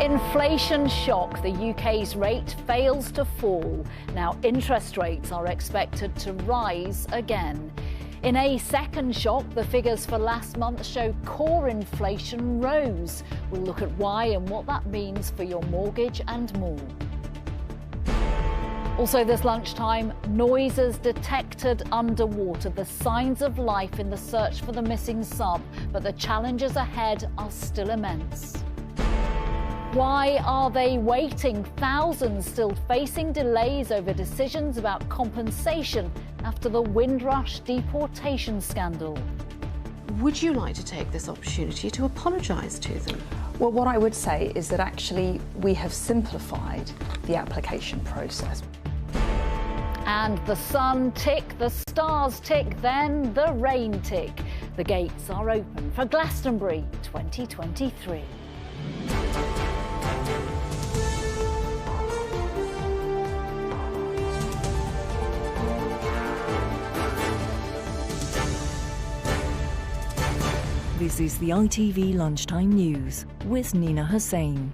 Inflation shock. The UK's rate fails to fall. Now interest rates are expected to rise again. In a second shock, the figures for last month show core inflation rose. We'll look at why and what that means for your mortgage and more. Also this lunchtime, noises detected underwater, the signs of life in the search for the missing sub, but the challenges ahead are still immense. Why are they waiting? Thousands still facing delays over decisions about compensation after the Windrush deportation scandal. Would you like to take this opportunity to apologise to them? Well, what I would say is that actually we have simplified the application process. And the sun tick, the stars tick, then the rain tick. The gates are open for Glastonbury 2023. This is the ITV Lunchtime News with Nina Hossain.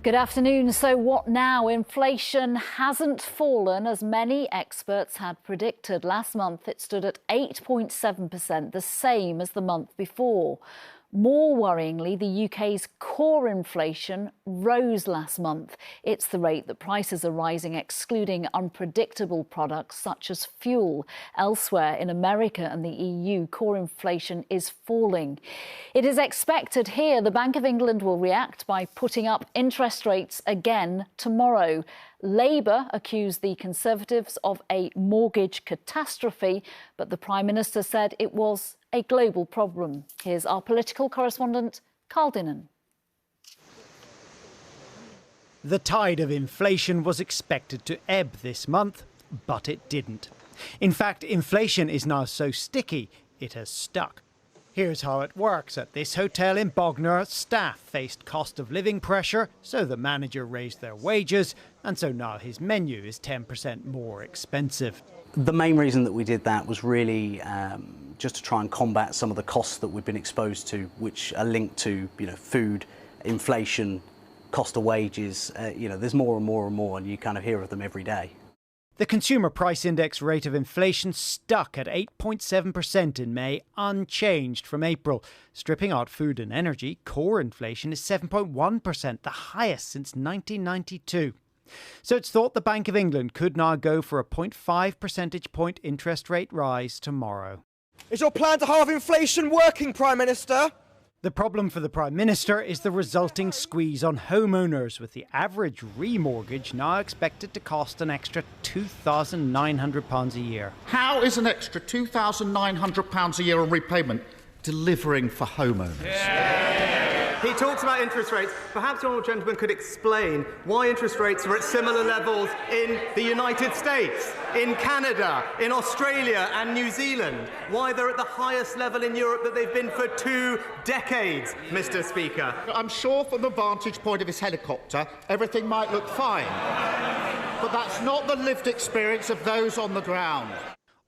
Good afternoon. So what now? Inflation hasn't fallen as many experts had predicted. Last month it stood at 8.7%, the same as the month before. More worryingly, the UK's core inflation rose last month. It's the rate that prices are rising, excluding unpredictable products such as fuel. Elsewhere in America and the EU, core inflation is falling. It is expected here the Bank of England will react by putting up interest rates again tomorrow. Labour accused the Conservatives of a mortgage catastrophe, but the Prime Minister said it was a global problem. Here's our political correspondent, Carl Dinnan. The tide of inflation was expected to ebb this month, but it didn't. In fact, inflation is now so sticky, it has stuck. Here's how it works. At this hotel in Bognor, staff faced cost of living pressure, so the manager raised their wages, and so now his menu is 10% more expensive. The main reason that we did that was really just to try and combat some of the costs that we've been exposed to, which are linked to, food, inflation, cost of wages. There's more and more and more, and you kind of hear of them every day. The Consumer Price Index rate of inflation stuck at 8.7% in May, unchanged from April. Stripping out food and energy, core inflation is 7.1%, the highest since 1992. So it's thought the Bank of England could now go for a 0.5 percentage point interest rate rise tomorrow. Is your plan to halve inflation working, Prime Minister? The problem for the Prime Minister is the resulting squeeze on homeowners, with the average remortgage now expected to cost an extra £2,900 a year. How is an extra £2,900 a year on repayment delivering for homeowners? He talks about interest rates. Perhaps the honourable gentleman could explain why interest rates are at similar levels in the United States, in Canada, in Australia and New Zealand. Why they're at the highest level in Europe that they've been for 2 decades, Mr. Speaker. I'm sure from the vantage point of his helicopter, everything might look fine. But that's not the lived experience of those on the ground.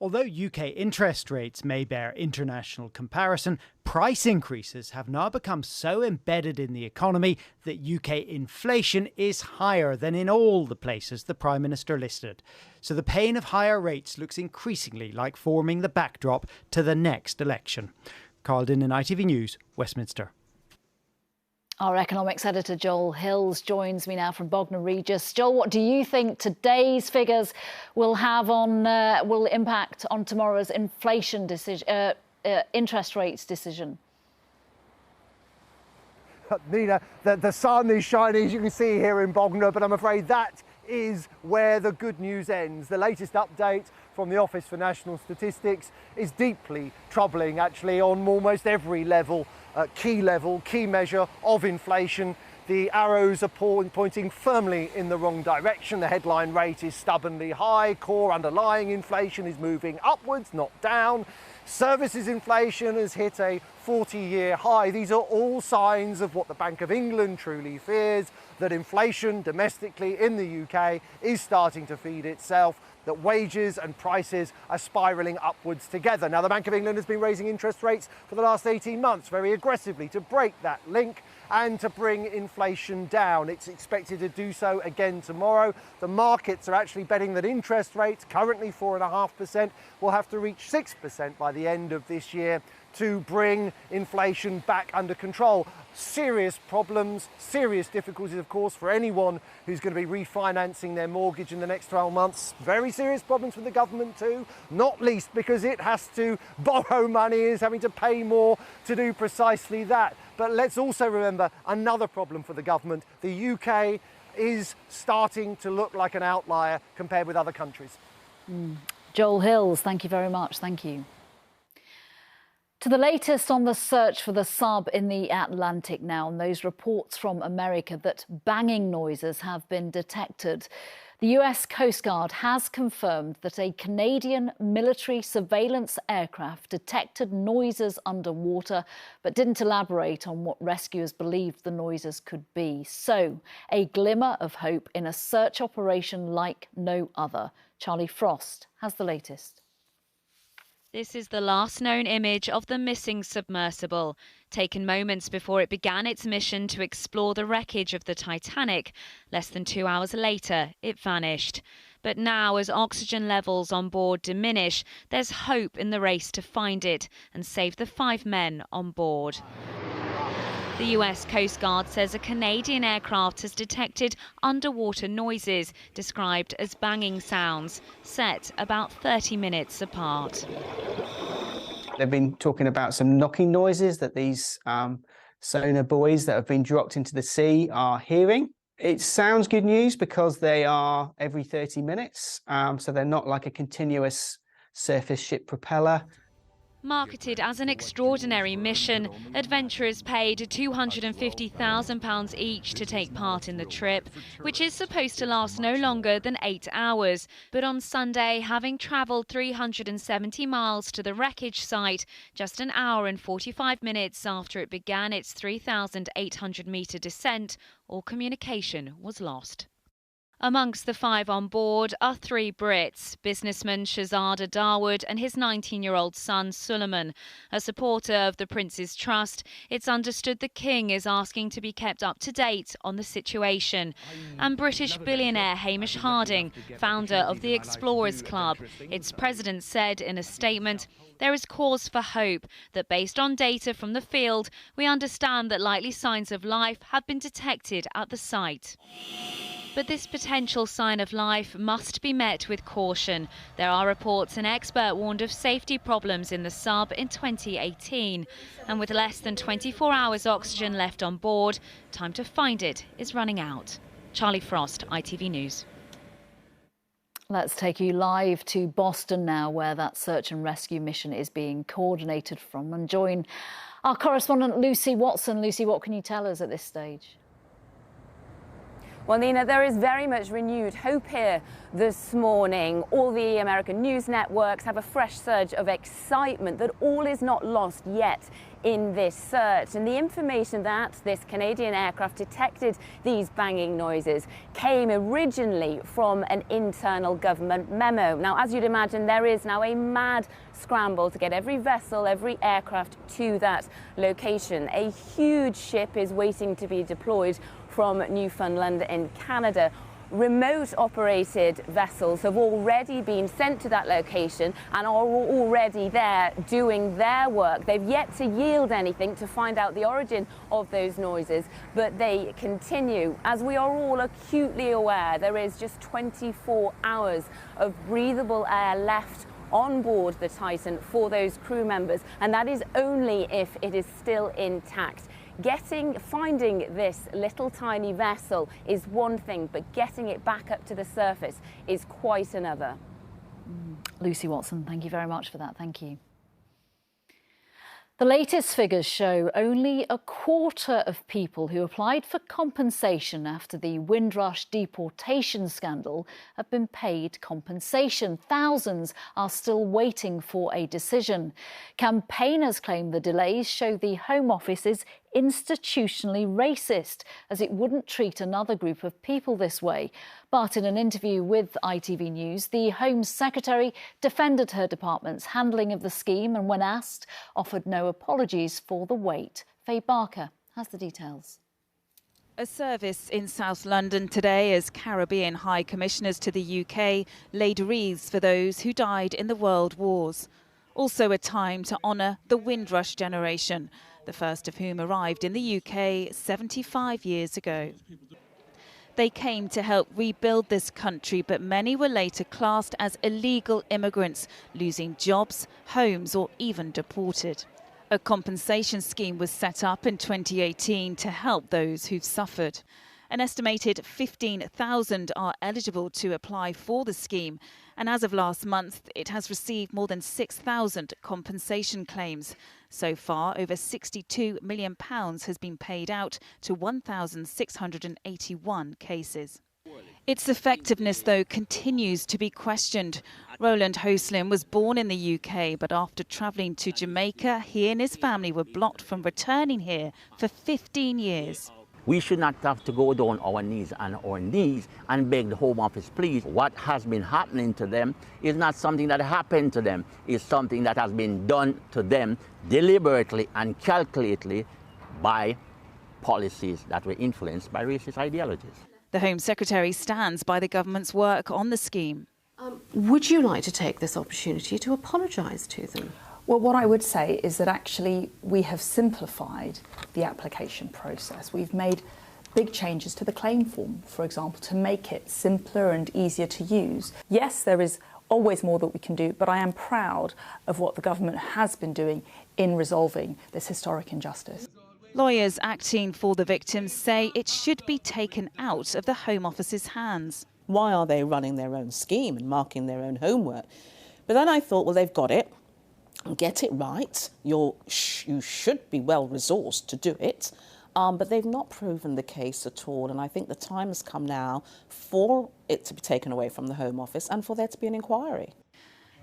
Although UK interest rates may bear international comparison, price increases have now become so embedded in the economy that UK inflation is higher than in all the places the Prime Minister listed. So the pain of higher rates looks increasingly like forming the backdrop to the next election. Carl Dinnan, ITV News, Westminster. Our economics editor Joel Hills joins me now from Bognor Regis. Joel, what do you think today's figures will impact on tomorrow's inflation decision, interest rates decision? Nina, the sun is shining, as you can see here in Bognor, but I'm afraid that is where the good news ends. The latest update from the Office for National Statistics is deeply troubling, actually, on almost every level, key measure of inflation. The arrows are pointing firmly in the wrong direction. The headline rate is stubbornly high. Core underlying inflation is moving upwards, not down. Services inflation has hit a 40-year high. These are all signs of what the Bank of England truly fears, that inflation domestically in the UK is starting to feed itself. that wages and prices are spiralling upwards together. Now, the Bank of England has been raising interest rates for the last 18 months very aggressively to break that link and to bring inflation down. It's expected to do so again tomorrow. The markets are actually betting that interest rates, currently 4.5%, will have to reach 6% by the end of this year to bring inflation back under control. Serious problems, serious difficulties, of course, for anyone who's going to be refinancing their mortgage in the next 12 months. Very serious problems for the government too, not least because it has to borrow money, is having to pay more to do precisely that. But let's also remember another problem for the government. The UK is starting to look like an outlier compared with other countries. Joel Hills, thank you very much. Thank you. To the latest on the search for the sub in the Atlantic now, and those reports from America that banging noises have been detected. The US Coast Guard has confirmed that a Canadian military surveillance aircraft detected noises underwater, but didn't elaborate on what rescuers believed the noises could be. So, a glimmer of hope in a search operation like no other. Charlie Frost has the latest. This is the last known image of the missing submersible, taken moments before it began its mission to explore the wreckage of the Titanic. Less than 2 hours later, it vanished. But now, as oxygen levels on board diminish, there's hope in the race to find it and save the 5 men on board. The US Coast Guard says a Canadian aircraft has detected underwater noises, described as banging sounds, set about 30 minutes apart. They've been talking about some knocking noises that these sonar buoys that have been dropped into the sea are hearing. It sounds good news because they are every 30 minutes, so they're not like a continuous surface ship propeller. Marketed as an extraordinary mission, adventurers paid £250,000 each to take part in the trip, which is supposed to last no longer than 8 hours. But on Sunday, having travelled 370 miles to the wreckage site, just an hour and 45 minutes after it began its 3,800-metre descent, all communication was lost. Amongst the 5 on board are 3 Brits, businessman Shahzada Dawood and his 19-year-old son Suleiman. A supporter of the Prince's Trust, it's understood the King is asking to be kept up to date on the situation. And British billionaire Hamish Harding, founder of the Explorers Club, its president said in a statement, "There is cause for hope that based on data from the field, we understand that likely signs of life have been detected at the site." But this potential sign of life must be met with caution. There are reports an expert warned of safety problems in the sub in 2018. And with less than 24 hours oxygen left on board, time to find it is running out. Charlie Frost, ITV News. Let's take you live to Boston now, where that search and rescue mission is being coordinated from, and join our correspondent Lucy Watson. Lucy, what can you tell us at this stage? Well, Nina, there is very much renewed hope here this morning. All the American news networks have a fresh surge of excitement that all is not lost yet in this search. And the information that this Canadian aircraft detected these banging noises came originally from an internal government memo. Now, as you'd imagine, there is now a mad scramble to get every vessel, every aircraft to that location. A huge ship is waiting to be deployed from Newfoundland in Canada. Remote operated vessels have already been sent to that location and are already there doing their work. They've yet to yield anything to find out the origin of those noises, but they continue. As we are all acutely aware, there is just 24 hours of breathable air left on board the Titan for those crew members, and that is only if it is still intact. Finding this little tiny vessel is one thing, but getting it back up to the surface is quite another. Lucy Watson, thank you very much for that. Thank you. The latest figures show only a quarter of people who applied for compensation after the Windrush deportation scandal have been paid compensation. Thousands are still waiting for a decision. Campaigners claim the delays show the Home Office is institutionally racist, as it wouldn't treat another group of people this way. But in an interview with ITV News, the Home Secretary defended her department's handling of the scheme and, when asked, offered no apologies for the wait. Faye Barker has the details. A service in South London today as Caribbean High Commissioners to the UK laid wreaths for those who died in the World Wars. Also a time to honour the Windrush generation, the first of whom arrived in the UK 75 years ago. They came to help rebuild this country, but many were later classed as illegal immigrants, losing jobs, homes or even deported. A compensation scheme was set up in 2018 to help those who've suffered. An estimated 15,000 are eligible to apply for the scheme, and as of last month, it has received more than 6,000 compensation claims. So far, over £62 million has been paid out to 1,681 cases. Its effectiveness, though, continues to be questioned. Roland Hossain was born in the UK, but after travelling to Jamaica, he and his family were blocked from returning here for 15 years. We should not have to go down our knees and beg the Home Office, please. What has been happening to them is not something that happened to them. It's something that has been done to them deliberately and calculatedly by policies that were influenced by racist ideologies. The Home Secretary stands by the government's work on the scheme. Would you like to take this opportunity to apologise to them? Well, what I would say is that actually we have simplified the application process. We've made big changes to the claim form, for example, to make it simpler and easier to use. Yes, there is always more that we can do, but I am proud of what the government has been doing in resolving this historic injustice. Lawyers acting for the victims say it should be taken out of the Home Office's hands. Why are they running their own scheme and marking their own homework? But then I thought, well, they've got it. Get it right. You should be well resourced to do it. But they've not proven the case at all. And I think the time has come now for it to be taken away from the Home Office and for there to be an inquiry.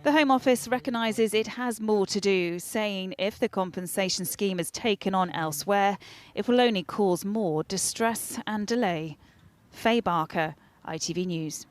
The Home Office recognises it has more to do, saying if the compensation scheme is taken on elsewhere, it will only cause more distress and delay. Faye Barker, ITV News.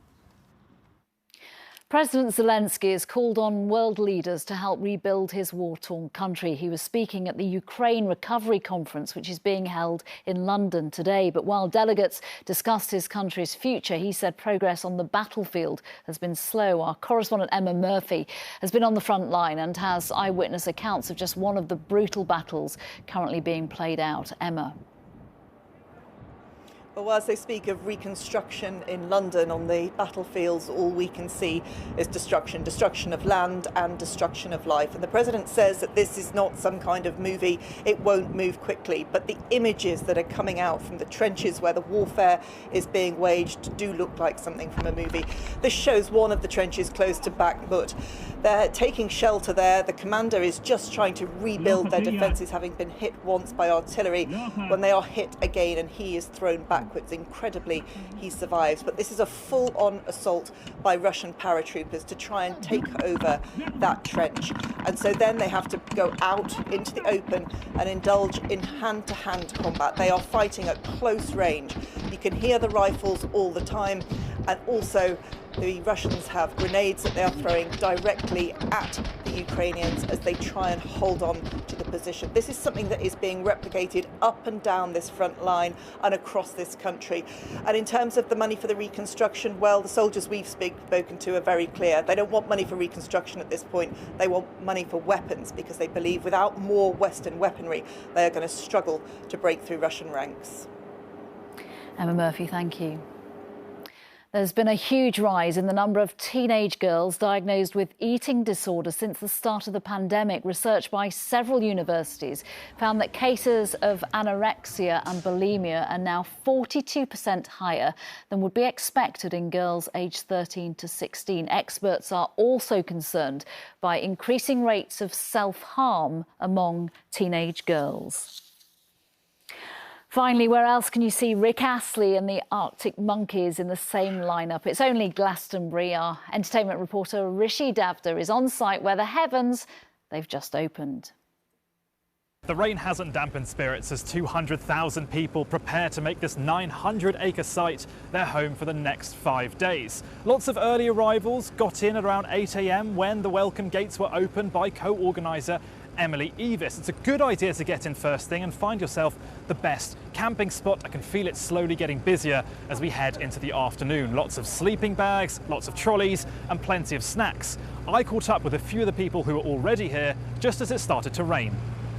President Zelensky has called on world leaders to help rebuild his war-torn country. He was speaking at the Ukraine Recovery Conference, which is being held in London today. But while delegates discussed his country's future, he said progress on the battlefield has been slow. Our correspondent Emma Murphy has been on the front line and has eyewitness accounts of just one of the brutal battles currently being played out. Emma. Well, whilst they speak of reconstruction in London on the battlefields, all we can see is destruction of land and destruction of life. And the President says that this is not some kind of movie, it won't move quickly. But the images that are coming out from the trenches where the warfare is being waged do look like something from a movie. This shows one of the trenches close to Bakhmut. They're taking shelter there. The commander is just trying to rebuild their defences, having been hit once by artillery, when they are hit again and he is thrown backwards. Incredibly, he survives. But this is a full-on assault by Russian paratroopers to try and take over that trench. And so then they have to go out into the open and indulge in hand-to-hand combat. They are fighting at close range. You can hear the rifles all the time, and also the Russians have grenades that they are throwing directly at the Ukrainians as they try and hold on to the position. This is something that is being replicated up and down this front line and across this country. And in terms of the money for the reconstruction, well, the soldiers we've spoken to are very clear. They don't want money for reconstruction at this point. They want money for weapons, because they believe without more Western weaponry, they are going to struggle to break through Russian ranks. Emma Murphy, thank you. There's been a huge rise in the number of teenage girls diagnosed with eating disorders since the start of the pandemic. Research by several universities found that cases of anorexia and bulimia are now 42% higher than would be expected in girls aged 13 to 16. Experts are also concerned by increasing rates of self-harm among teenage girls. Finally, where else can you see Rick Astley and the Arctic Monkeys in the same lineup? It's only Glastonbury. Our entertainment reporter Rishi Davda is on site where the heavens, they've just opened. The rain hasn't dampened spirits as 200,000 people prepare to make this 900-acre site their home for the next 5 days. Lots of early arrivals got in at around 8 a.m. when the welcome gates were opened by co-organiser Emily Evis. It's a good idea to get in first thing and find yourself the best camping spot. I can feel it slowly getting busier as we head into the afternoon. Lots of sleeping bags, lots of trolleys and plenty of snacks. I caught up with a few of the people who were already here just as it started to rain.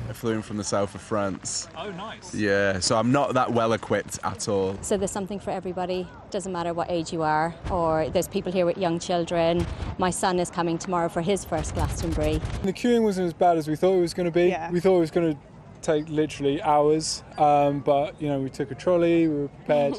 I flew in from the south of France. Oh, nice. Yeah, so I'm not that well equipped at all. So there's something for everybody. Doesn't matter what age you are, or there's people here with young children. My son is coming tomorrow for his first Glastonbury. The queuing wasn't as bad as we thought it was going to be. Yeah. We thought it was going to take literally hours, but you know, we took a trolley, we were prepared.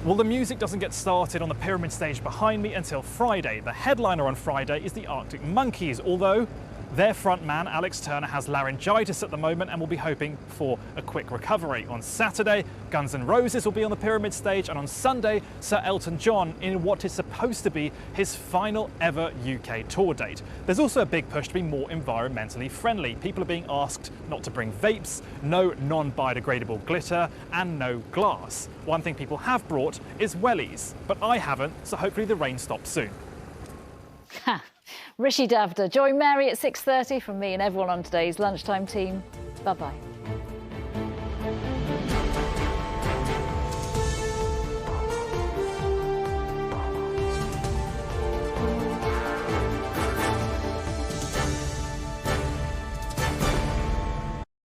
Well, the music doesn't get started on the pyramid stage behind me until Friday. The headliner on Friday is the Arctic Monkeys, although their frontman, Alex Turner, has laryngitis at the moment and will be hoping for a quick recovery. On Saturday, Guns N' Roses will be on the pyramid stage, and on Sunday, Sir Elton John in what is supposed to be his final ever UK tour date. There's also a big push to be more environmentally friendly. People are being asked not to bring vapes, no non-biodegradable glitter, and no glass. One thing people have brought is wellies, but I haven't, so hopefully the rain stops soon. Rishi Davda. Join Mary at 6:30 from me and everyone on today's Lunchtime team. Bye-bye.